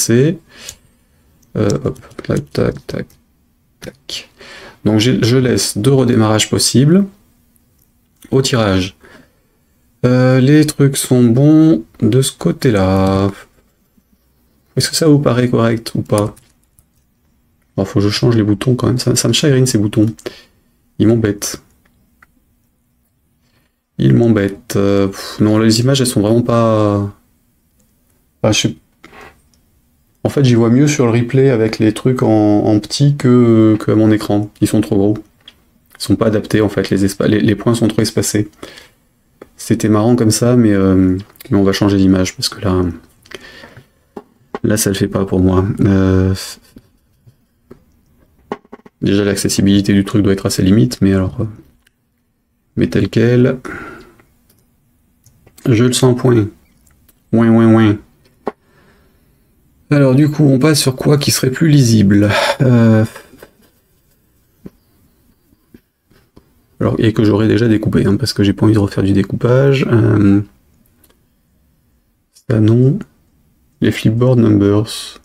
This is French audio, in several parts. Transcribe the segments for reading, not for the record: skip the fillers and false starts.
PC. Hop, tac, tac, tac, tac. Donc je laisse 2 redémarrages possibles. Au tirage. Les trucs sont bons de ce côté-là. Est-ce que ça vous paraît correct ou pas? Il faut que je change les boutons quand même. Ça me chagrine ces boutons. Ils m'embêtent. Ils m'embêtent. Non, les images, elles sont vraiment pas... En fait, j'y vois mieux sur le replay avec les trucs en petit que à mon écran. Ils sont trop gros. Ils sont pas adaptés, en fait. Les points sont trop espacés. C'était marrant comme ça, mais on va changer d'image, parce que là, ça le fait pas pour moi. Déjà, l'accessibilité du truc doit être à ses limites, mais alors... mais tel quel... Je le sens point. Ouin, ouin, ouin. Alors du coup, on passe sur quoi qui serait plus lisible alors, et que j'aurais déjà découpé, hein, parce que j'ai pas envie de refaire du découpage. Ça non. Les flipboard numbers.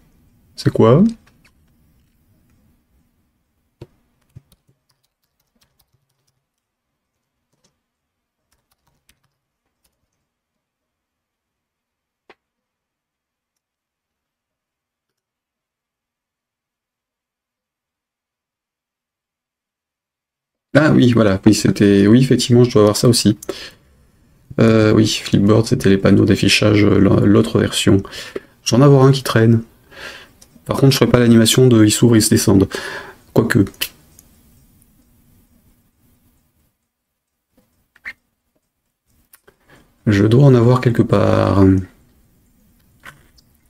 C'est quoi? Ah oui, voilà, oui, c'était... Oui, effectivement, je dois avoir ça aussi. Oui, Flipboard, c'était les panneaux d'affichage, l'autre version. J'en avoir un qui traîne. Par contre, je ferai pas l'animation de ils s'ouvrent, ils se descendent. Quoique. Je dois en avoir quelque part.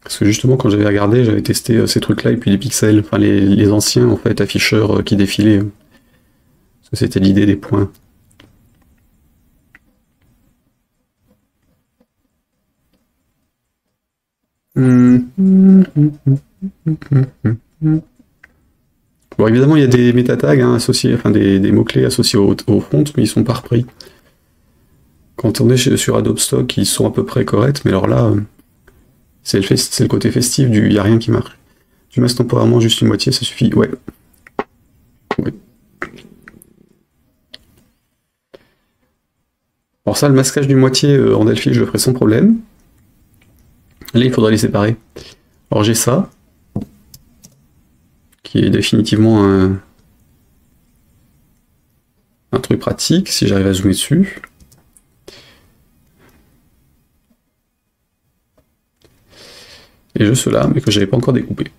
Parce que justement, quand j'avais regardé, j'avais testé ces trucs-là, et puis les pixels, enfin les anciens, en fait, afficheurs qui défilaient. Parce que c'était l'idée des points. Bon, évidemment, il y a des métatags hein, associés, enfin des mots-clés associés au front, mais ils sont pas repris. Quand on est sur Adobe Stock, ils sont à peu près corrects, mais alors là, c'est le côté festif du « y a rien qui marche ». Tu masses temporairement juste une moitié, ça suffit, ouais. Ouais. Alors ça, le masquage d'une moitié en Delphi, je le ferai sans problème. Là, il faudrait les séparer. Alors j'ai ça, qui est définitivement un truc pratique, si j'arrive à zoomer dessus. Et je ceux-là, mais que j'avais pas encore découpé.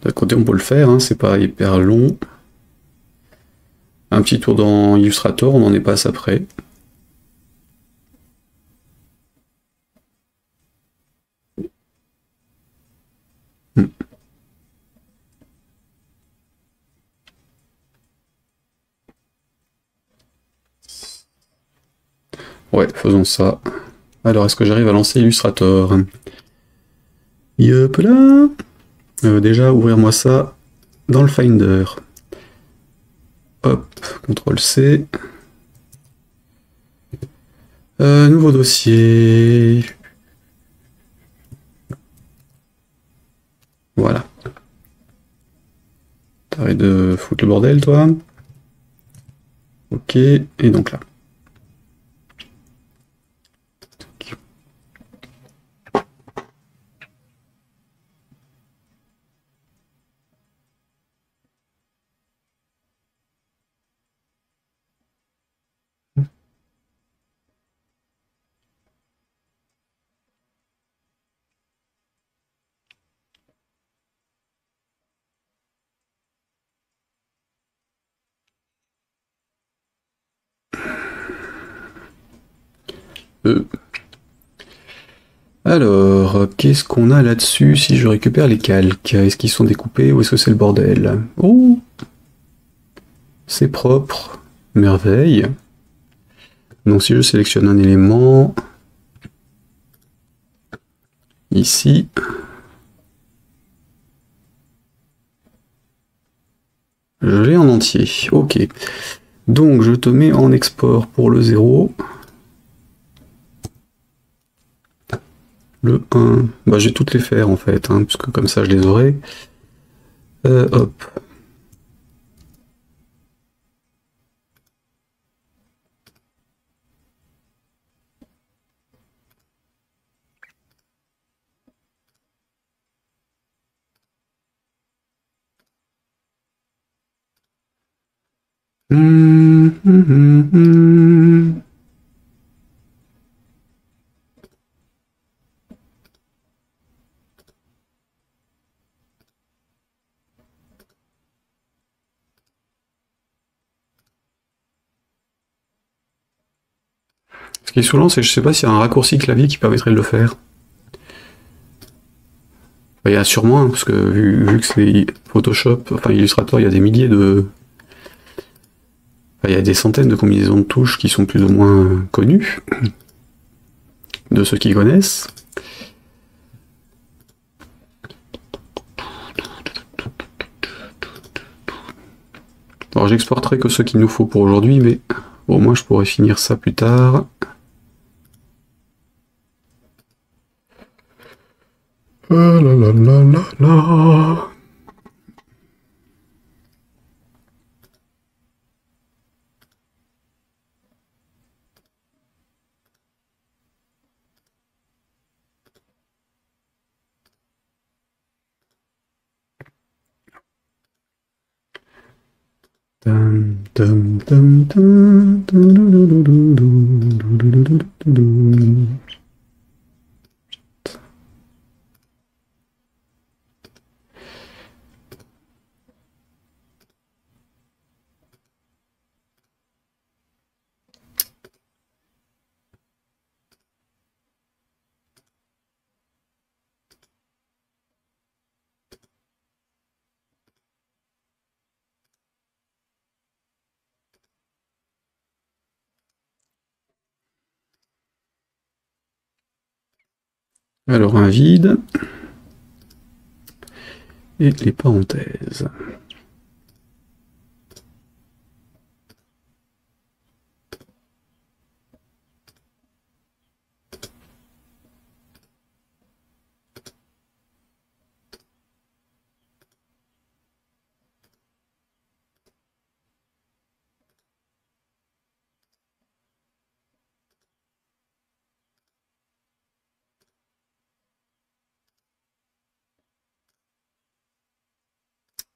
D'un côté, on peut le faire, hein, c'est pas hyper long. Un petit tour dans Illustrator, on n'en est pas à ça près. Ouais, faisons ça. Alors, est-ce que j'arrive à lancer Illustrator? Yop là. Déjà, ouvrir-moi ça dans le Finder. Hop, CTRL-C. Nouveau dossier. Voilà. T'arrêtes de foutre le bordel, toi. Ok, et donc là. Alors, qu'est-ce qu'on a là-dessus si je récupère les calques? Est-ce qu'ils sont découpés ou est-ce que c'est le bordel? Oh! C'est propre. Merveille. Donc si je sélectionne un élément... Ici... Je l'ai en entier. Ok. Donc je te mets en export pour le 0. le 1. Bah, je vais toutes les faire en fait, hein, puisque comme ça je les aurai. Hop. Ce qui est saoulant, c'est que je sais pas s'il y a un raccourci clavier qui permettrait de le faire. Bah, il y a sûrement, hein, parce que vu que c'est Photoshop, enfin Illustrator, il y a des milliers de... Enfin, il y a des centaines de combinaisons de touches qui sont plus ou moins connues, de ceux qui connaissent. Alors j'exporterai que ce qu'il nous faut pour aujourd'hui, mais au moins je pourrai finir ça plus tard. Ah là là là là là. Alors un vide et les parenthèses.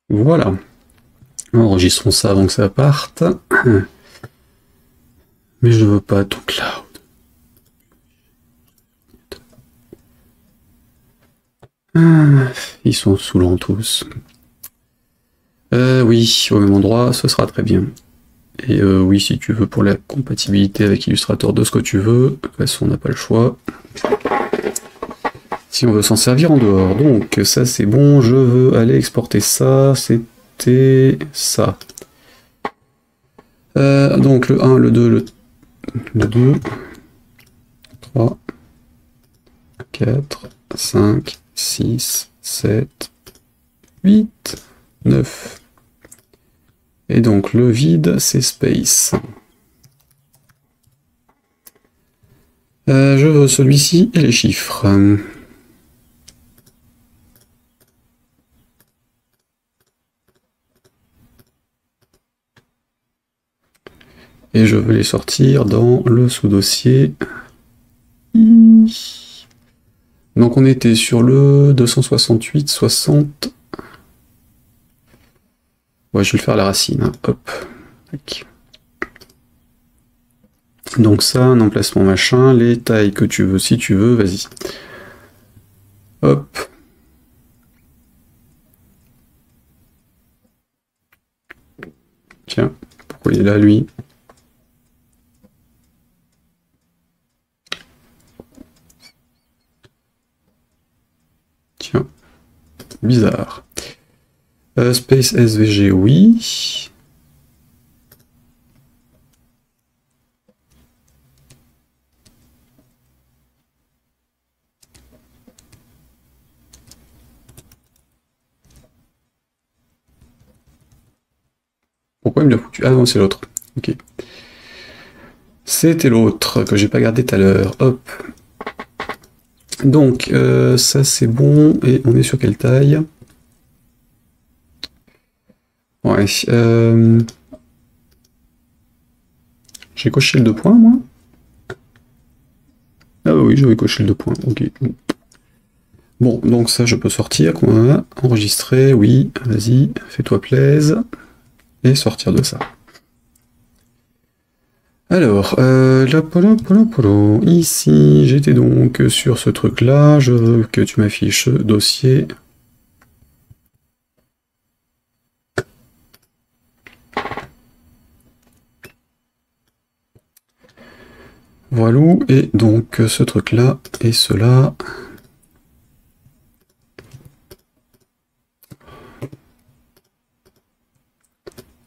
Voilà. Enregistrons ça avant que ça parte. Mais je veux pas tout cloud. Ils sont saoulants tous. Oui, au même endroit, ce sera très bien. Et oui, si tu veux pour la compatibilité avec Illustrator de ce que tu veux, de toute façon on n'a pas le choix. Si on veut s'en servir en dehors. Donc ça c'est bon, je veux aller exporter ça, c'était ça. Donc le 1, le 2, le 2, 3, 4, 5, 6, 7, 8, 9. Et donc le vide, c'est space. Je veux celui-ci et les chiffres. Et je veux les sortir dans le sous-dossier. Donc on était sur le 268, 60. Ouais, je vais le faire à la racine. Hein. Hop. Tac. Donc ça, un emplacement machin, les tailles que tu veux, si tu veux, vas-y. Hop. Tiens, pourquoi il est là, lui? Tiens, bizarre. Space SVG, oui. Pourquoi il me l'a foutu? Ah non, c'est l'autre. Ok. C'était l'autre que j'ai pas gardé tout à l'heure. Hop. Donc, ça c'est bon, et on est sur quelle taille? Ouais, j'ai coché le 2 points, moi? Ah oui, j'avais coché le 2 points, ok. Bon, donc ça je peux sortir, qu'on a enregistré, oui, vas-y, fais-toi plaise, et sortir de ça. Alors, ici, j'étais donc sur ce truc-là, je veux que tu m'affiches ce dossier. Voilà, et donc ce truc-là et cela.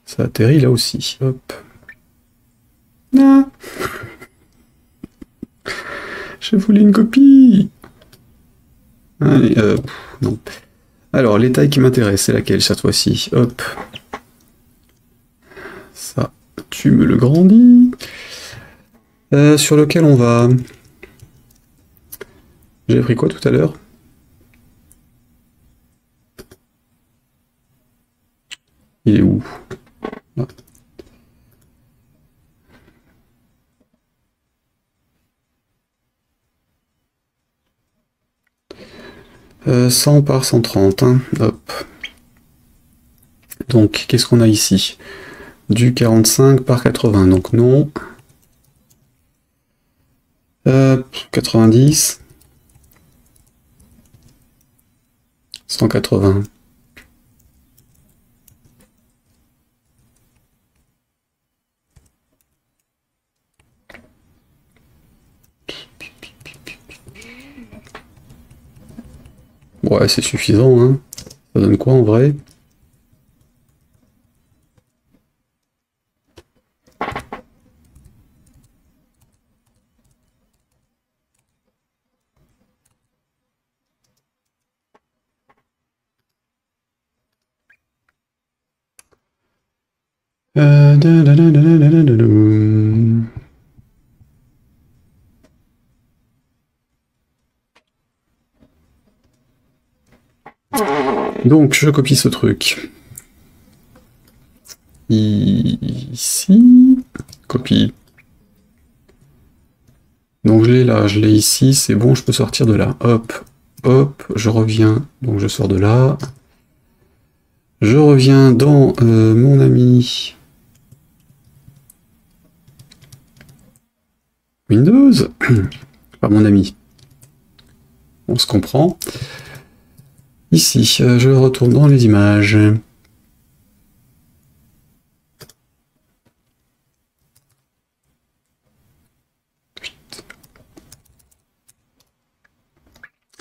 Ça atterrit là aussi, hop. Ah, j'ai voulu une copie. Allez, non. Alors, les tailles qui m'intéressent, c'est laquelle cette fois-ci? Hop. Ça, tu me le grandis. Sur lequel on va? J'ai pris quoi tout à l'heure? Il est où? Là. 100 par 130, hein. Hop. Donc, qu'est-ce qu'on a ici? Du 45 par 80, donc non. 90. 180. Ouais, c'est suffisant, hein. Ça donne quoi en vrai? Donc, je copie ce truc. Ici. Copie. Donc, je l'ai là, je l'ai ici, c'est bon, je peux sortir de là. Hop, hop, je reviens. Donc, je sors de là. Je reviens dans mon ami Windows. Pas mon ami. On se comprend. Ici, je retourne dans les images.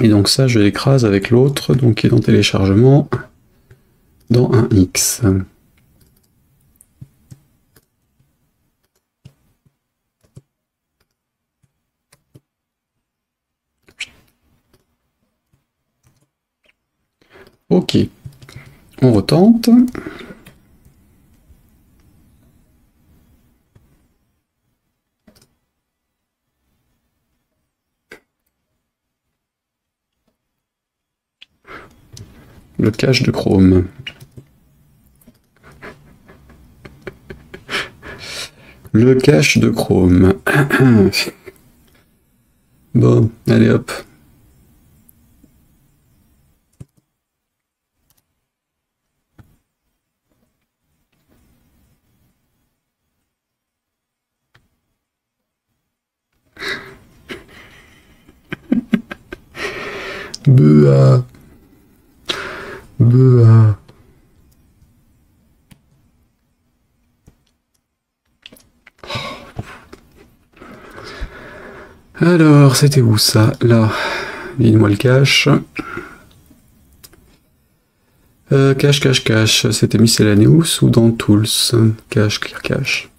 Et donc ça, je l'écrase avec l'autre, donc qui est dans téléchargement, dans un X. Ok, on retente. Le cache de Chrome. Le cache de Chrome. Bon, allez hop. Beuh. Beuh. Alors, c'était où ça? Là. Dis-moi le cache. Cache. C'était Miscellaneous ou dans Tools? Cache, clear cache.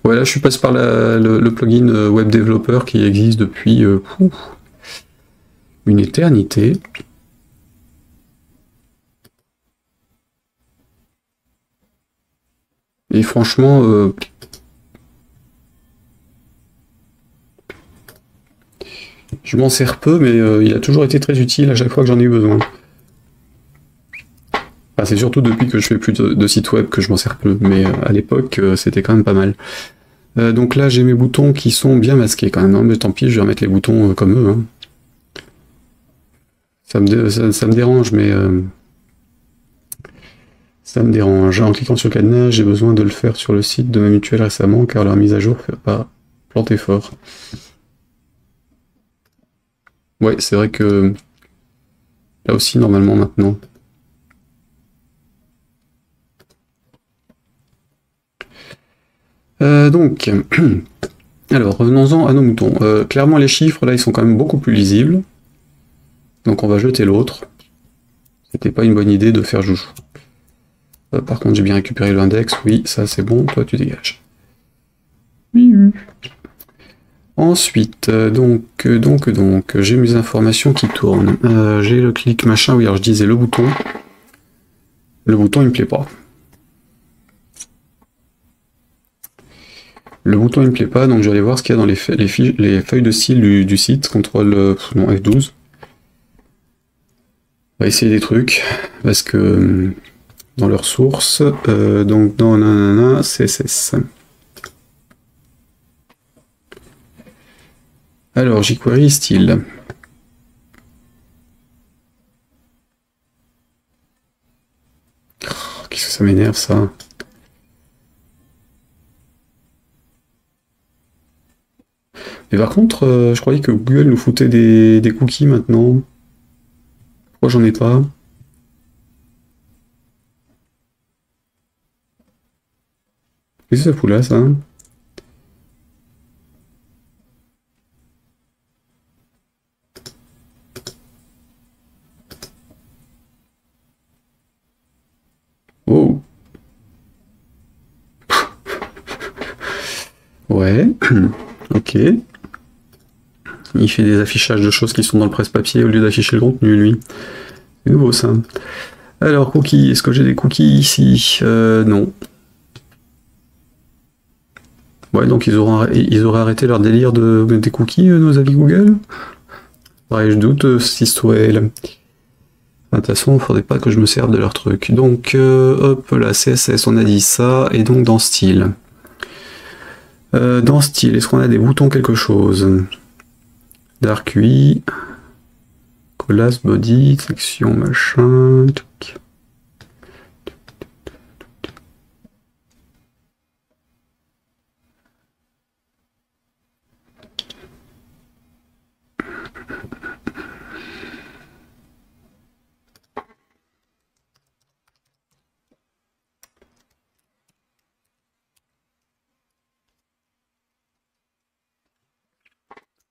Ouais, là, je suis passé par le plugin Web Developer qui existe depuis... une éternité. Et franchement, je m'en sers peu, mais il a toujours été très utile à chaque fois que j'en ai eu besoin. Enfin, c'est surtout depuis que je fais plus de site web que je m'en sers plus, mais à l'époque, c'était quand même pas mal. Donc là, j'ai mes boutons qui sont bien masqués quand même, hein, mais tant pis, je vais remettre les boutons comme eux. Hein. Ça me dérange, mais... ça me dérange. En cliquant sur le cadenas, j'ai besoin de le faire sur le site de ma mutuelle récemment, car leur mise à jour fait pas planter fort. Ouais, c'est vrai que... là aussi, normalement, maintenant. Donc... alors, revenons-en à nos moutons. Clairement, les chiffres, là, ils sont quand même beaucoup plus lisibles. Donc on va jeter l'autre. C'était pas une bonne idée de faire joujou. Par contre, j'ai bien récupéré l'index. Oui, ça c'est bon. Toi, tu dégages. Ensuite, donc, j'ai mes informations qui tournent. J'ai le clic machin. Oui, alors je disais le bouton. Le bouton, il me plaît pas. Le bouton, il me plaît pas, donc je vais aller voir ce qu'il y a dans les feuilles de style du site. CTRL F12. On va essayer des trucs, parce que dans leur source, donc dans nanana, CSS. Alors, jQuery style. Oh, qu'est-ce que ça m'énerve ça. Mais par contre, je croyais que Google nous foutait des cookies maintenant. Pourquoi j'en ai pas? Qu'est-ce que ça fout là, ça? Oh. Ouais. Ok. Il fait des affichages de choses qui sont dans le presse-papier au lieu d'afficher le contenu, lui. C'est nouveau, ça. Alors, cookies. Est-ce que j'ai des cookies ici? Non. Ouais, donc ils auraient arrêté leur délire de mettre des cookies, nos amis Google. Ouais, je doute, si c'est de toute façon, il faudrait pas que je me serve de leur truc. Donc, hop, la CSS, on a dit ça, et donc dans style. Dans style, est-ce qu'on a des boutons quelque chose? Dark UI, colas, body, section, machin... Tac.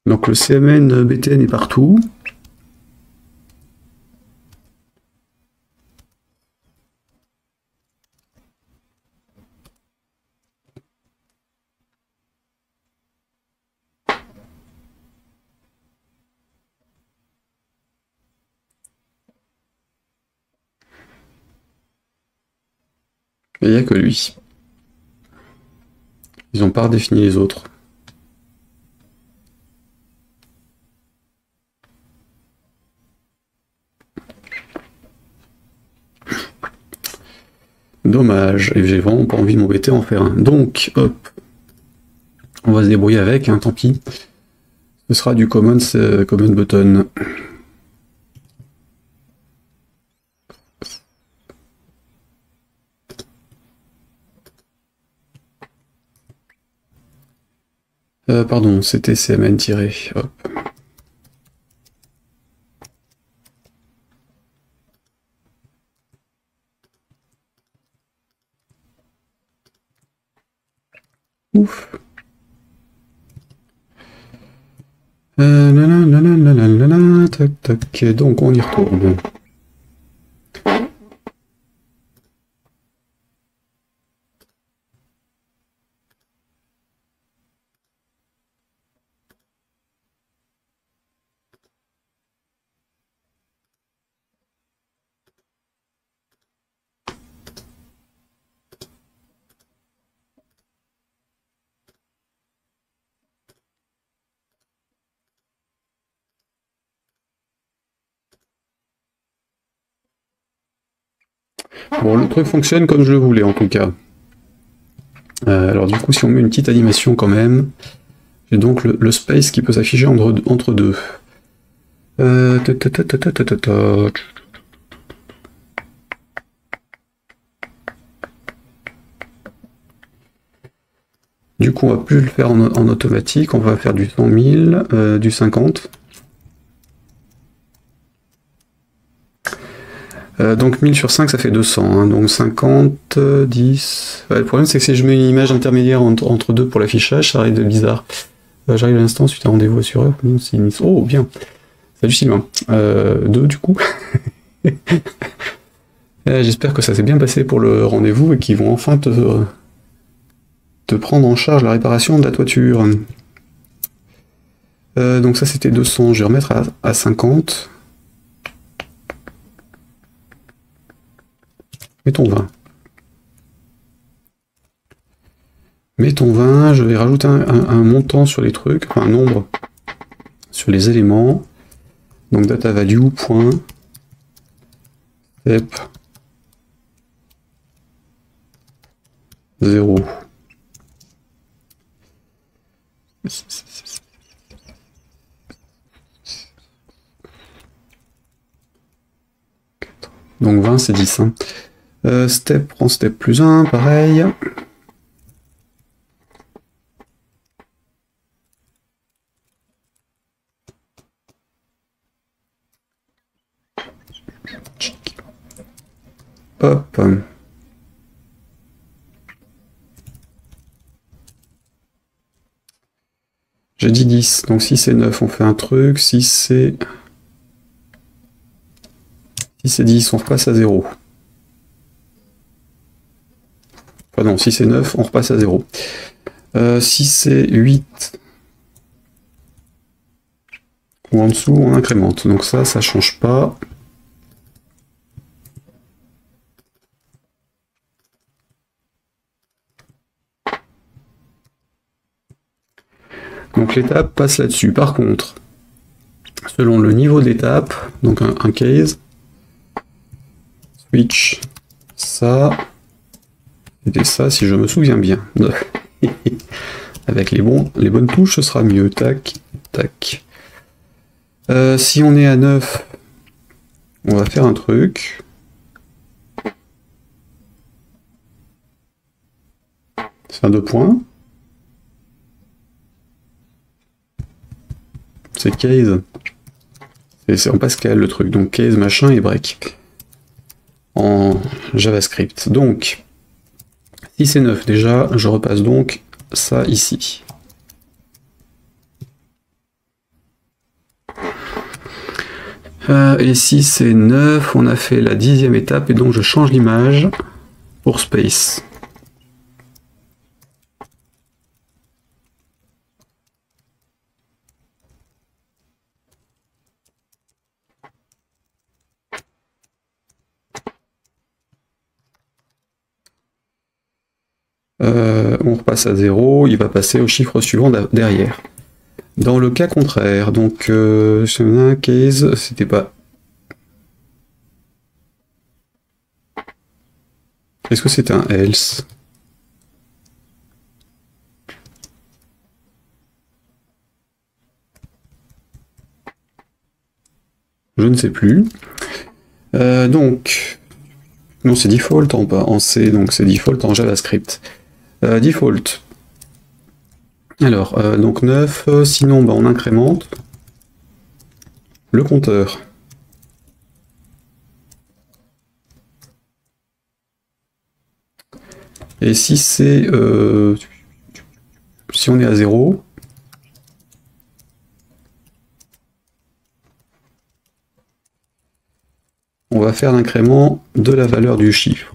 Donc le CMN BTN est partout. Il n'y a que lui. Ils n'ont pas redéfini les autres. Dommage, et j'ai vraiment pas envie de m'embêter à en faire un. Donc, hop, on va se débrouiller avec, hein, tant pis. Ce sera du common button. Pardon, c'était CMN-hop. Ouf. Tac, tac, donc on y retourne. Bon, le truc fonctionne comme je le voulais en tout cas. Alors du coup, si on met une petite animation quand même, j'ai donc le space qui peut s'afficher entre deux. Du coup, on va plus le faire en automatique, on va faire du 100 000, du 50. Donc 1000 sur 5, ça fait 200. Hein, donc 50, 10... Ouais, le problème, c'est que si je mets une image intermédiaire entre deux pour l'affichage, ça arrive de bizarre. J'arrive à l'instant, suite à rendez-vous assureur. Oh, bien. Salut Sylvain. 2 du coup. J'espère que ça s'est bien passé pour le rendez-vous et qu'ils vont enfin te prendre en charge la réparation de la toiture. Donc ça c'était 200, je vais remettre à 50. Mettons 20. Mettons 20, je vais rajouter un montant sur les trucs, enfin un nombre sur les éléments. Donc data value, point, step, 0. Donc 20 c'est 10. Hein. Step, prend step plus 1, pareil. Hop. J'ai dit 10, donc si c'est 9, on fait un truc, si c'est 10, on repasse à 0. Enfin non, si c'est 9, on repasse à 0. Si c'est 8, ou en dessous, on incrémente. Donc ça change pas. Donc l'étape passe là-dessus. Par contre, selon le niveau d'étape, donc un case, switch, ça, c'était ça si je me souviens bien. Avec les bonnes touches, ce sera mieux. Tac, tac. Si on est à 9, on va faire un truc. C'est un 2 points. C'est case. C'est en Pascal le truc. Donc case, machin et break. En JavaScript. Donc, si c'est 9 déjà, je repasse donc ça ici. Et si c'est 9, on a fait la 10e étape et donc je change l'image pour space. On repasse à 0, il va passer au chiffre suivant derrière. Dans le cas contraire, donc un case, c'était pas... Est-ce que c'était un else? Je ne sais plus. Donc, non, c'est default en C, donc c'est default en JavaScript. Default. Alors, donc 9, sinon bah, on incrémente le compteur. Et si c'est... si on est à 0, on va faire l'incrément de la valeur du chiffre.